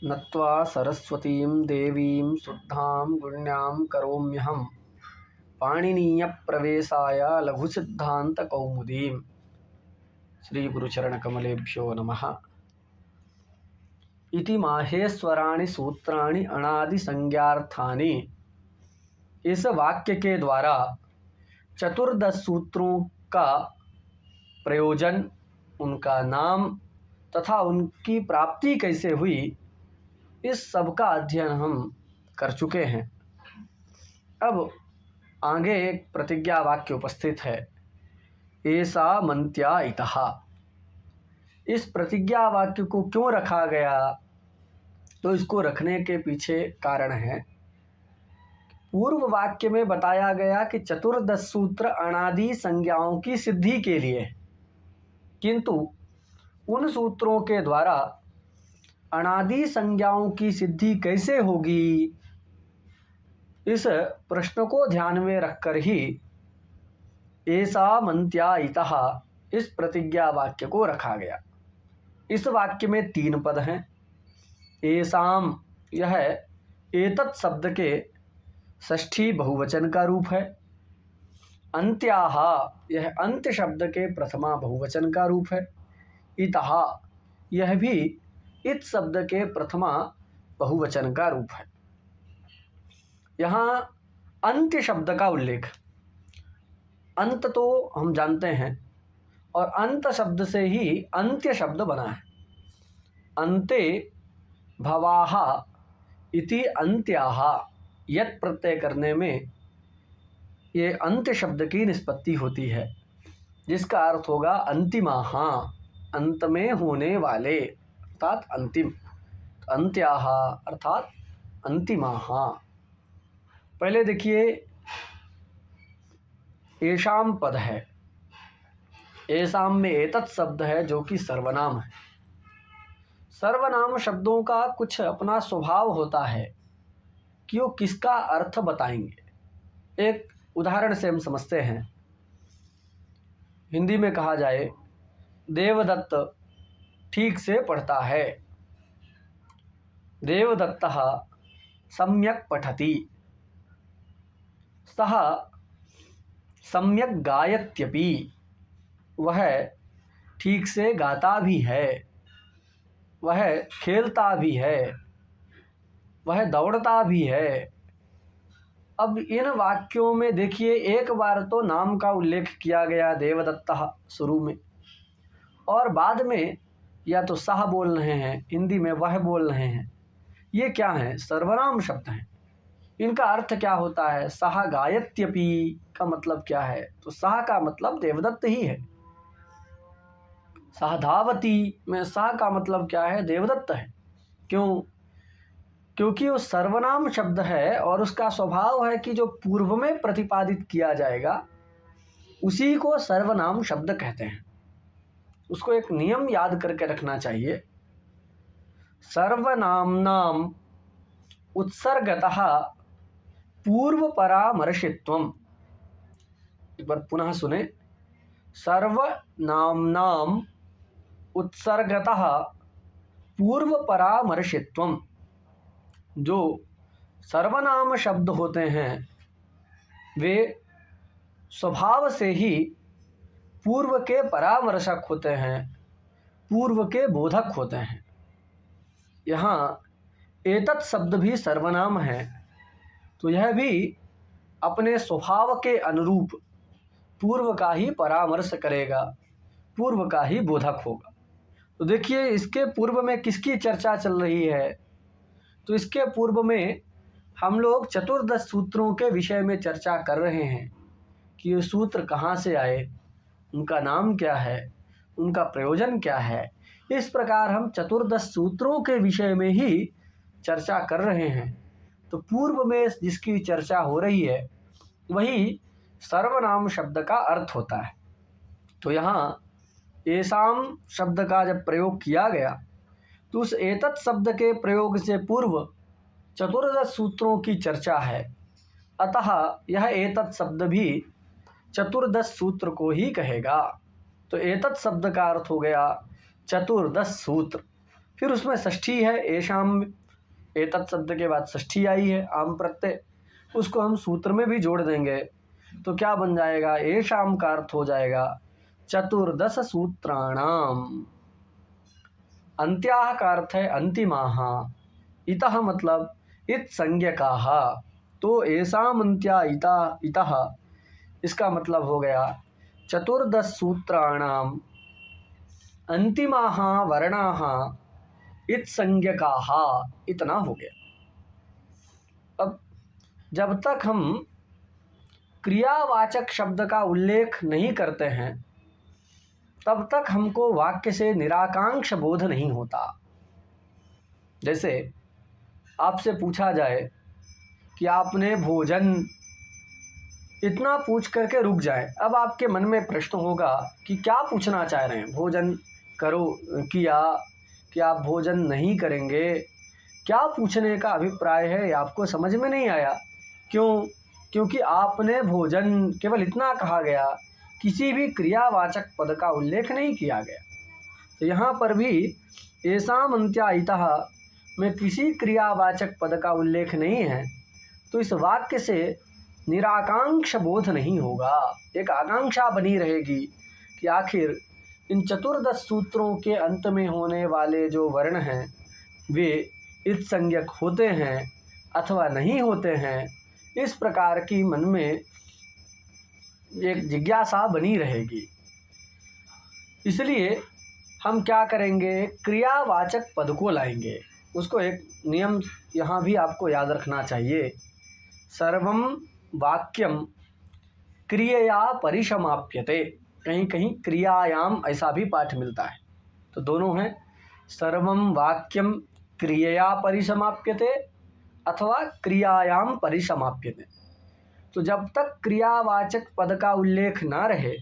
नत्वा सरस्वतीं देवीं शुद्धां गुण्यां करोम्यहं पाणिनीयप्रवेशाय लघुसिद्धान्तकौमुदीं। श्रीगुरुचरणकमलेभ्यो नमः। इति माहेश्वराणि सूत्राणि अनादिसंज्ञार्थानि। इस वाक्य के द्वारा चतुर्दश सूत्रों का प्रयोजन, उनका नाम तथा उनकी प्राप्ति कैसे हुई, इस सब का अध्ययन हम कर चुके हैं। अब आगे एक प्रतिज्ञा वाक्य उपस्थित है, ऐसा मंत्या इतः। इस प्रतिज्ञा वाक्य को क्यों रखा गया, तो इसको रखने के पीछे कारण है। पूर्व वाक्य में बताया गया कि चतुर्दश सूत्र अनादि संज्ञाओं की सिद्धि के लिए, किंतु उन सूत्रों के द्वारा अनादि संज्ञाओं की सिद्धि कैसे होगी, इस प्रश्न को ध्यान में रखकर ही ऐसा मंत्या इतः इस प्रतिज्ञा वाक्य को रखा गया। इस वाक्य में 3 पद हैं। ऐसाम, यह एतत् शब्द के षष्ठी बहुवचन का रूप है। अंत्याः, यह अंत्य शब्द के प्रथमा बहुवचन का रूप है। इतः, यह भी इत शब्द के प्रथमा बहुवचन का रूप है। यहाँ अंत्य शब्द का उल्लेख, अंत तो हम जानते हैं, और अंत शब्द से ही अंत्य शब्द बना है। अन्ते भवाः इति अन्त्याः, यत् प्रत्यय करने में ये अंत्य शब्द की निष्पत्ति होती है, जिसका अर्थ होगा अंतिमाः, अंत में होने वाले, अर्थात अंतिम। अंत्याः अर्थात अंतिमाः। पहले देखिए, ऐशाम पद है। ऐसाम में एतत् शब्द है जो कि सर्वनाम है। सर्वनाम शब्दों का कुछ अपना स्वभाव होता है कि वो किसका अर्थ बताएंगे। एक उदाहरण से हम समझते हैं। हिंदी में कहा जाए, देवदत्त ठीक से पढ़ता है। देवदत्तः सम्यक् पठति। सः सम्यक् गायत्यपि, वह ठीक से गाता भी है, वह खेलता भी है, वह दौड़ता भी है। अब इन वाक्यों में देखिए, एक बार तो नाम का उल्लेख किया गया देवदत्तः शुरू में, और बाद में या तो सह बोल रहे हैं, हिंदी में वह बोल रहे हैं। ये क्या है? सर्वनाम शब्द हैं। इनका अर्थ क्या होता है? सह गायत्यपि का मतलब क्या है? तो सह का मतलब देवदत्त ही है। सह धावती में सह का मतलब क्या है? देवदत्त है। क्यों? क्योंकि वो सर्वनाम शब्द है और उसका स्वभाव है कि जो पूर्व में प्रतिपादित किया जाएगा उसी को सर्वनाम शब्द कहते हैं। उसको एक नियम याद करके रखना चाहिए। सर्वनाम्नाम उत्सर्गतः पूर्व परामर्शित्वम। एक बार पुनः सुने। सर्वनाम्नाम उत्सर्गतः पूर्व परामर्शित्वम। जो सर्वनाम शब्द होते हैं वे स्वभाव से ही पूर्व के परामर्शक होते हैं, पूर्व के बोधक होते हैं। यहाँ एतत् शब्द भी सर्वनाम है, तो यह भी अपने स्वभाव के अनुरूप पूर्व का ही परामर्श करेगा, पूर्व का ही बोधक होगा। तो देखिए, इसके पूर्व में किसकी चर्चा चल रही है? तो इसके पूर्व में हम लोग चतुर्दश सूत्रों के विषय में चर्चा कर रहे हैं कि ये सूत्र कहाँ से आए, उनका नाम क्या है, उनका प्रयोजन क्या है। इस प्रकार हम चतुर्दश सूत्रों के विषय में ही चर्चा कर रहे हैं। तो पूर्व में जिसकी चर्चा हो रही है वही सर्वनाम शब्द का अर्थ होता है। तो यहाँ ऐसाम शब्द का जब प्रयोग किया गया तो उस एतत् शब्द के प्रयोग से पूर्व चतुर्दश सूत्रों की चर्चा है। अतः यह एतत् शब्द भी चतुर्दश सूत्र को ही कहेगा। तो एतत् शब्द का अर्थ हो गया चतुर्दश सूत्र। फिर उसमें षष्ठी है एषाम, एतत् शब्द के बाद षष्ठी आई है आम प्रत्यय, उसको हम सूत्र में भी जोड़ देंगे तो क्या बन जाएगा, एषाम का अर्थ हो जाएगा चतुर्दश सूत्राणाम। अंत्याः का अर्थ है अंतिमाः, इतः मतलब इत संज्ञकाः, तो एषाम अंत्या इतः इसका मतलब हो गया चतुर्दश सूत्राणाम अंतिमाः वर्णाः इत संज्ञकाः, इतना हो गया। अब जब तक हम क्रियावाचक शब्द का उल्लेख नहीं करते हैं तब तक हमको वाक्य से निराकांक्ष बोध नहीं होता। जैसे आपसे पूछा जाए कि आपने भोजन, इतना पूछ करके रुक जाए, अब आपके मन में प्रश्न होगा कि क्या पूछना चाह रहे हैं, भोजन करो किया कि आप भोजन नहीं करेंगे, क्या पूछने का अभिप्राय है, आपको समझ में नहीं आया। क्यों? क्योंकि आपने भोजन केवल इतना कहा गया, किसी भी क्रियावाचक पद का उल्लेख नहीं किया गया। तो यहाँ पर भी एषाम अंत्या इतः में किसी क्रियावाचक पद का उल्लेख नहीं है, तो इस वाक्य से निराकांक्ष बोध नहीं होगा, एक आकांक्षा बनी रहेगी कि आखिर इन चतुर्दश सूत्रों के अंत में होने वाले जो वर्ण हैं वे इत संज्ञक होते हैं अथवा नहीं होते हैं। इस प्रकार की मन में एक जिज्ञासा बनी रहेगी। इसलिए हम क्या करेंगे, क्रियावाचक पद को लाएंगे। उसको एक नियम यहाँ भी आपको याद रखना चाहिए, सर्वम वाक्यम क्रियया परिसमाप्यते, कहीं कहीं क्रियायाम ऐसा भी पाठ मिलता है, तो दोनों हैं, सर्वम वाक्यम क्रियया परिसमाप्यते अथवा क्रियायाम परिसमाप्यते। तो जब तक क्रियावाचक पद का उल्लेख ना रहे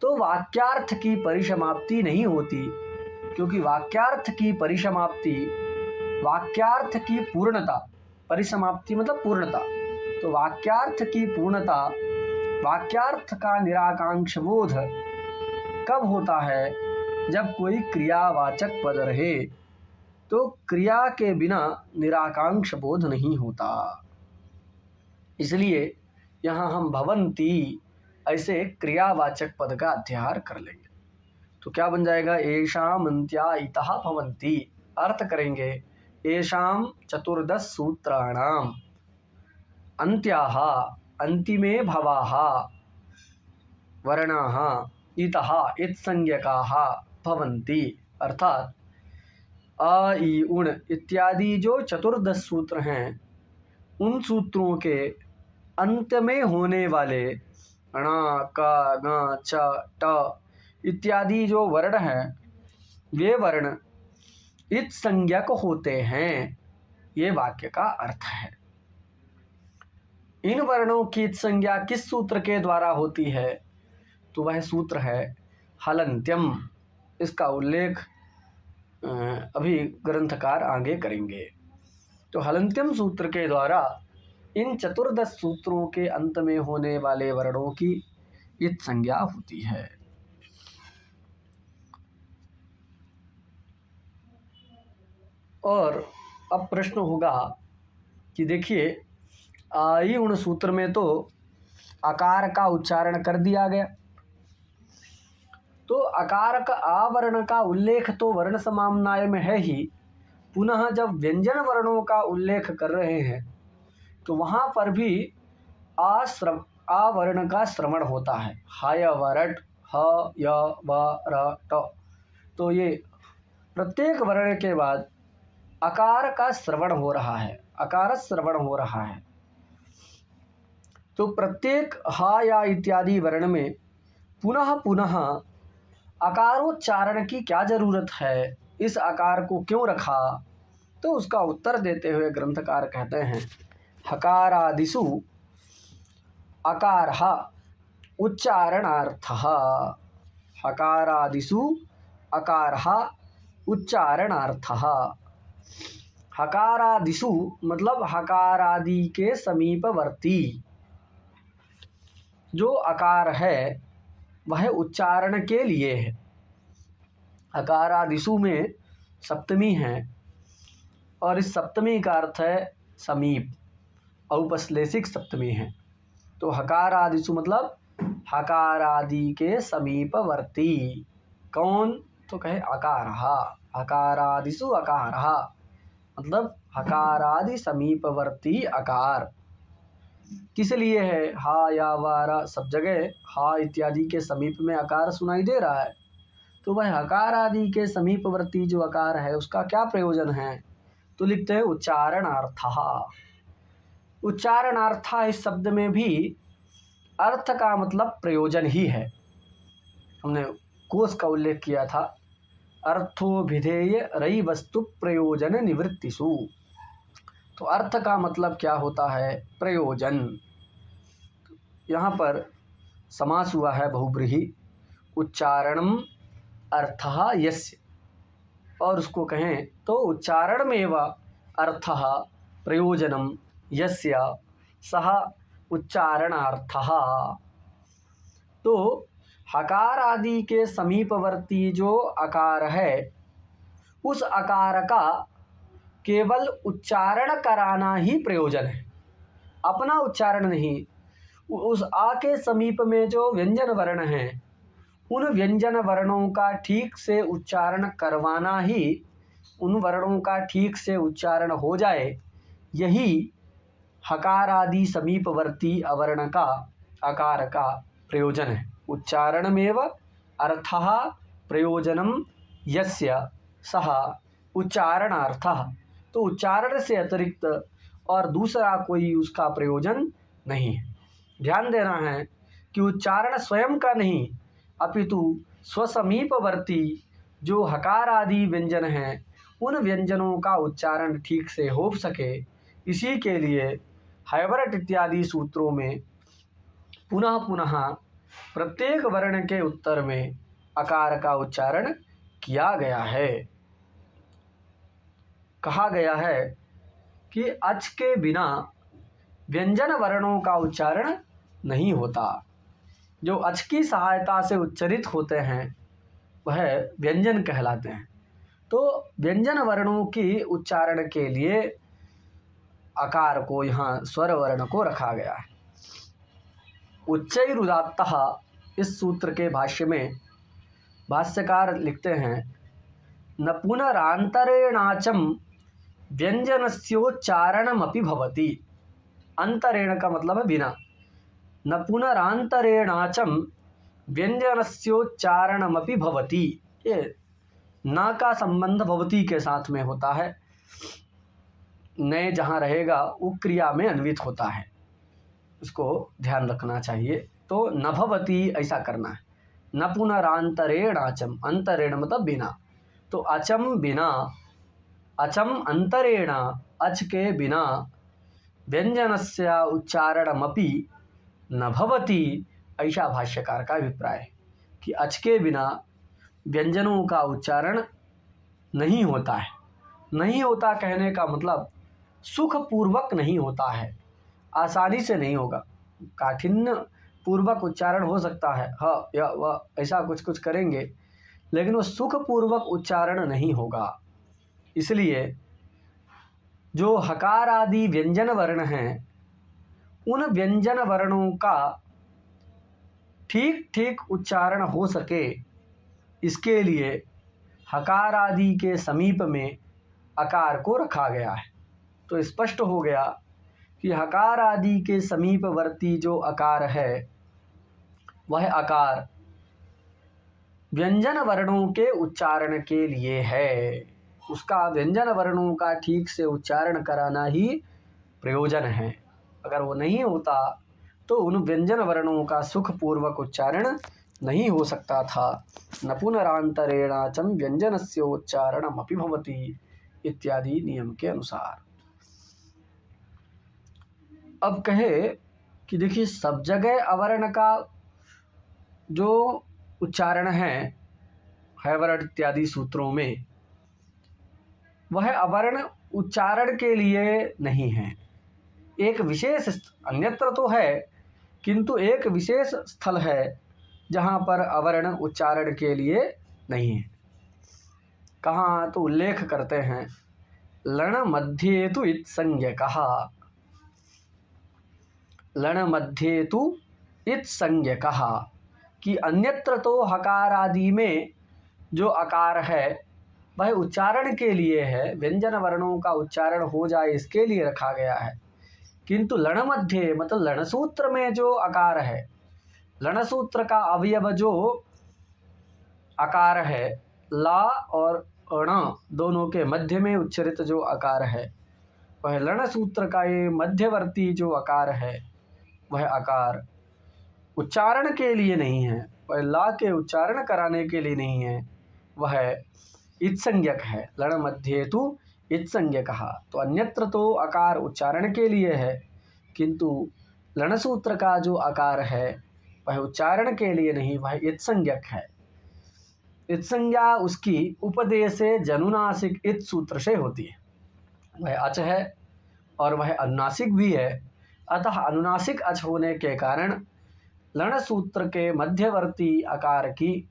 तो वाक्यार्थ की परिसमाप्ति नहीं होती, क्योंकि वाक्यार्थ की परिसमाप्ति वाक्यार्थ की पूर्णता, परिसमाप्ति मतलब पूर्णता, तो वाक्यार्थ की पूर्णता, वाक्यार्थ का निराकांक्ष बोध कब होता है, जब कोई क्रियावाचक पद रहे, तो क्रिया के बिना निराकांक्ष बोध नहीं होता। इसलिए यहाँ हम भवन्ति ऐसे क्रियावाचक पद का अध्याहार कर लेंगे। तो क्या बन जाएगा, एषाम अन्त्या इतः भवन्ति, अर्थ करेंगे एषाम चतुर्दश सूत्राणाम अन्त्याः अन्तिमे भवाः वर्णाः इतः इत्संज्ञकाः भवन्ति, अर्थात अ ई उण इत्यादि जो चतुर्दश सूत्र हैं उन सूत्रों के अंत में होने वाले ण क ङ च ट इत्यादि जो वर्ण हैं वे वर्ण इत संज्ञक होते हैं, ये वाक्य का अर्थ है। इन वर्णों की संज्ञा किस सूत्र के द्वारा होती है, तो वह सूत्र है हलन्त्यम। इसका उल्लेख अभी ग्रंथकार आगे करेंगे। तो हलन्त्यम सूत्र के द्वारा इन चतुर्दश सूत्रों के अंत में होने वाले वर्णों की इत संज्ञा होती है। और अब प्रश्न होगा कि देखिए आई उण सूत्र में तो आकार का उच्चारण कर दिया गया, तो आकार का आवर्ण का उल्लेख तो वर्ण समाम्नाय में है ही, पुनः जब व्यंजन वर्णों का उल्लेख कर रहे हैं तो वहाँ पर भी आवर्ण का श्रवण होता है, हय वरट ह य व र ट, तो ये प्रत्येक वर्ण के बाद आकार का श्रवण हो रहा है, अकार श्रवण हो रहा है। तो प्रत्येक हा या इत्यादि वर्ण में पुनः पुनः अकारोच्चारण की क्या जरूरत है, इस आकार को क्यों रखा, तो उसका उत्तर देते हुए ग्रंथकार कहते हैं हकारादिषु अकारः उच्चारणार्थः, हकारादिषु अकारः उच्चारणार्थः। हकारादिषु मतलब हकारादि के समीपवर्ती जो आकार है वह उच्चारण के लिए है। हकारादिषु में सप्तमी है और इस सप्तमी का अर्थ है समीप, औपश्लेषिक सप्तमी है। तो हकार आदिसु मतलब हकार आदि के समीपवर्ती। कौन? तो कहे अकारः। हकारादिषु अकारः मतलब हकारादि समीपवर्ती अकार। किस लिए है? हा या वारा सब जगह हा इत्यादि के समीप में अकार सुनाई दे रहा है, तो वह हकार आदि के समीपवर्ती जो अकार है उसका क्या प्रयोजन है? तो लिखते हैं उच्चारणार्थः। उच्चारणार्थः इस शब्द में भी अर्थ का मतलब प्रयोजन ही है। हमने कोश का उल्लेख किया था, अर्थो भिधेय रई वस्तु प्रयोजन निवृत्तिषु। तो अर्थ का मतलब क्या होता है? प्रयोजन। यहाँ पर समास हुआ है बहुब्रीहि, उच्चारणम अर्थः यस्य, और उसको कहें तो उच्चारणमेव अर्थः प्रयोजनम यस्य सः उच्चारणार्थः। तो हकार आदि के समीपवर्ती जो आकार है उस आकार का केवल उच्चारण कराना ही प्रयोजन है, अपना उच्चारण नहीं। उस आ के समीप में जो व्यंजन वर्ण हैं उन व्यंजन वर्णों का ठीक से उच्चारण करवाना ही, उन वर्णों का ठीक से उच्चारण हो जाए, यही हकार आदि समीपवर्ती अवर्ण का आकार का प्रयोजन है। उच्चारणमेव अर्थः प्रयोजनम यस्य सः उच्चारणार्थः। तो उच्चारण से अतिरिक्त और दूसरा कोई उसका प्रयोजन नहीं है। ध्यान देना है कि उच्चारण स्वयं का नहीं अपितु स्वसमीपवर्ती जो हकार आदि व्यंजन हैं उन व्यंजनों का उच्चारण ठीक से हो सके, इसी के लिए हैवरट इत्यादि सूत्रों में पुनः पुनः प्रत्येक वर्ण के उत्तर में आकार का उच्चारण किया गया है। कहा गया है कि अच के बिना व्यंजन वर्णों का उच्चारण नहीं होता। जो अच की सहायता से उच्चरित होते हैं वह व्यंजन कहलाते हैं। तो व्यंजन वर्णों की उच्चारण के लिए आकार को, यहाँ स्वर वर्ण को रखा गया है। उच्चैरुदात्तः इस सूत्र के भाष्य में भाष्यकार लिखते हैं, न पुनरांतरेणाचम व्यंजनस्योच्चारणमपि भवति। अंतरेण का मतलब है बिना। न पुनरांतरेणाचम व्यंजनस्योच्चारणमपि भवति। ये न का संबंध भवति के साथ में होता है। नए जहाँ रहेगा वो क्रिया में अन्वित होता है, इसको ध्यान रखना चाहिए। तो न भवति ऐसा करना है। न पुनरांतरेणाचम, अंतरेण मतलब बिना। तो अचम बिना, अचम अंतरेण अच के बिना व्यंजनस्य उच्चारणमपि न भवति, ऐसा भाष्यकार का अभिप्राय है कि अच के बिना व्यंजनों का उच्चारण नहीं होता है। नहीं होता कहने का मतलब सुखपूर्वक नहीं होता है, आसानी से नहीं होगा। काठिन्य पूर्वक उच्चारण हो सकता है, ह या व ऐसा कुछ कुछ करेंगे, लेकिन वो सुखपूर्वक उच्चारण नहीं होगा। इसलिए जो हकार आदि व्यंजन वर्ण हैं उन व्यंजन वर्णों का ठीक ठीक उच्चारण हो सके, इसके लिए हकार आदि के समीप में आकार को रखा गया है। तो स्पष्ट हो गया कि हकार आदि के समीपवर्ती जो आकार है वह आकार व्यंजन वर्णों के उच्चारण के लिए है। उसका व्यंजन वर्णों का ठीक से उच्चारण कराना ही प्रयोजन है। अगर वो नहीं होता तो उन व्यंजन वर्णों का सुखपूर्वक उच्चारण नहीं हो सकता था। न पुनरांतरेणाचम व्यंजनस्योच्चारणमपि भवति इत्यादि नियम के अनुसार। अब कहे कि देखिए सब जगह अवर्ण का जो उच्चारण है हैवरट इत्यादि सूत्रों में, वह अवर्ण उच्चारण के लिए नहीं है। एक विशेष, अन्यत्र तो है किंतु एक विशेष स्थल है जहाँ पर अवर्ण उच्चारण के लिए नहीं है। कहाँ तो उल्लेख करते हैं, लण मध्ये तु इत्संज्ञकः, लण मध्ये तु इत्संज्ञकः, कि अन्यत्र तो हकार आदि में जो आकार है वह उच्चारण के लिए है, व्यंजन वर्णों का उच्चारण हो जाए इसके लिए रखा गया है, किंतु लण मध्ये मतलब लण सूत्र में जो आकार है, लण सूत्र का अवयव जो आकार है, ला और अण दोनों के मध्य में उच्चरित जो आकार है, वह लण सूत्र का ये मध्यवर्ती जो आकार है, वह आकार उच्चारण के लिए नहीं है, वह ला के उच्चारण कराने के लिए नहीं है, वह इत्संज्ञक है। लण मध्ये तु इत्संज्ञकः, तो अन्यत्र तो आकार उच्चारण के लिए है, किंतु लण सूत्र का जो आकार है वह उच्चारण के लिए नहीं, वह इत्संज्ञक है। इत्संज्ञा उसकी उपदेशे जनुनासिक इत सूत्र से होती है, वह अच है और वह अनुनासिक भी है, अतः अनुनासिक अच होने के कारण लण सूत्र के मध्यवर्ती आकार की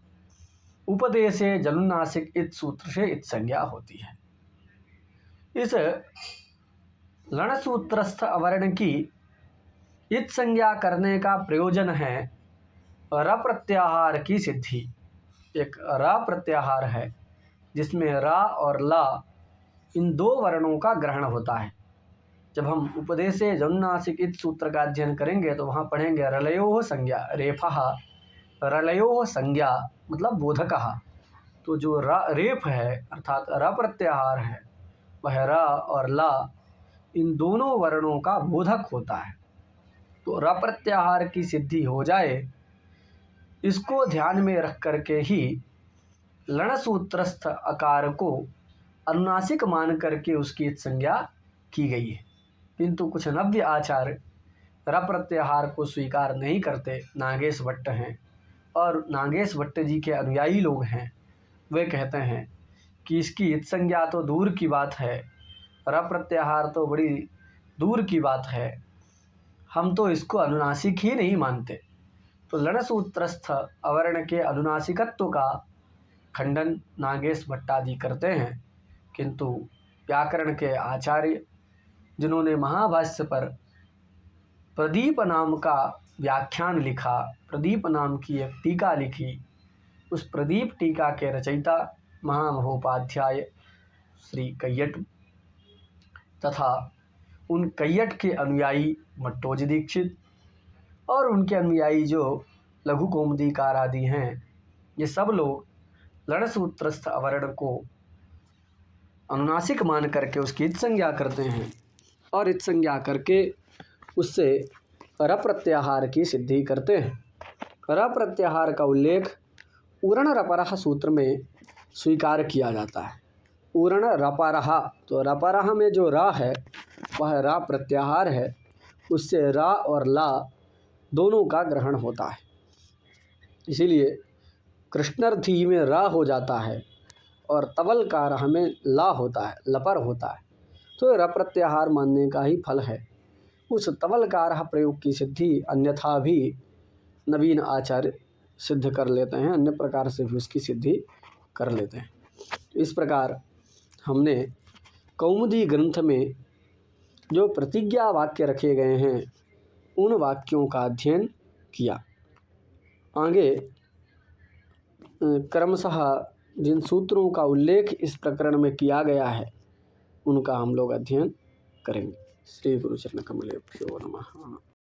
उपदेशे जनुनासिक इत सूत्र से इत्संज्ञा होती है। इस लण सूत्रस्थ अवर्ण की इत संज्ञा करने का प्रयोजन है र प्रत्याहार की सिद्धि। एक रा प्रत्याहार है जिसमें रा और ला इन दो वर्णों का ग्रहण होता है। जब हम उपदेशे जनुनासिक इत सूत्र का अध्ययन करेंगे तो वहाँ पढ़ेंगे रलयोः संज्ञा, रेफः रलयोः संज्ञा मतलब बोधकः। तो जो रेफ है अर्थात र प्रत्याहार है, वह रा और ला इन दोनों वर्णों का बोधक होता है। तो र प्रत्याहार की सिद्धि हो जाए, इसको ध्यान में रख करके ही लण सूत्रस्थ आकार को अनुनासिक मान करके उसकी इत संज्ञा की गई है। किंतु कुछ नव्य आचार्य र प्रत्याहार को स्वीकार नहीं करते, नागेश भट्ट हैं और नागेश भट्ट जी के अनुयायी लोग हैं, वे कहते हैं कि इसकी इत संज्ञा तो दूर की बात है, र प्रत्याहार तो बड़ी दूर की बात है, हम तो इसको अनुनासिक ही नहीं मानते। तो लण सूत्रस्थ अवर्ण के अनुनासिकत्व का खंडन नागेश भट्टादि करते हैं, किंतु व्याकरण के आचार्य जिन्होंने महाभाष्य पर प्रदीप नाम का व्याख्यान लिखा, प्रदीप नाम की एक टीका लिखी, उस प्रदीप टीका के रचयिता महामहोपाध्याय श्री कैयट तथा उन कैयट के अनुयायी मट्टोजी दीक्षित और उनके अनुयायी जो लघु कौमुदीकार आदि हैं, ये सब लोग लण सूत्रस्थ अवर्ण को अनुनासिक मान करके उसकी इत संज्ञा करते हैं और इत संज्ञा करके उससे र प्रत्याहार की सिद्धि करते हैं। र प्रत्याहार का उल्लेख उरण रपरः सूत्र में स्वीकार किया जाता है। उरण रपरः, तो रपरः में जो रा है वह रा प्रत्याहार है, उससे रा और ला दोनों का ग्रहण होता है, इसीलिए कृष्णर्थी में रा हो जाता है और तवलकार में ला होता है, लपर होता है, तो र प्रत्याहार मानने का ही फल है। उस तवलकार प्रयोग की सिद्धि अन्यथा भी नवीन आचार्य सिद्ध कर लेते हैं, अन्य प्रकार से भी उसकी सिद्धि कर लेते हैं। इस प्रकार हमने कौमुदी ग्रंथ में जो प्रतिज्ञा वाक्य रखे गए हैं उन वाक्यों का अध्ययन किया। आगे क्रमशः जिन सूत्रों का उल्लेख इस प्रकरण में किया गया है उनका हम लोग अध्ययन करेंगे। श्री गुरु चरण कमलेभ्यो नमः।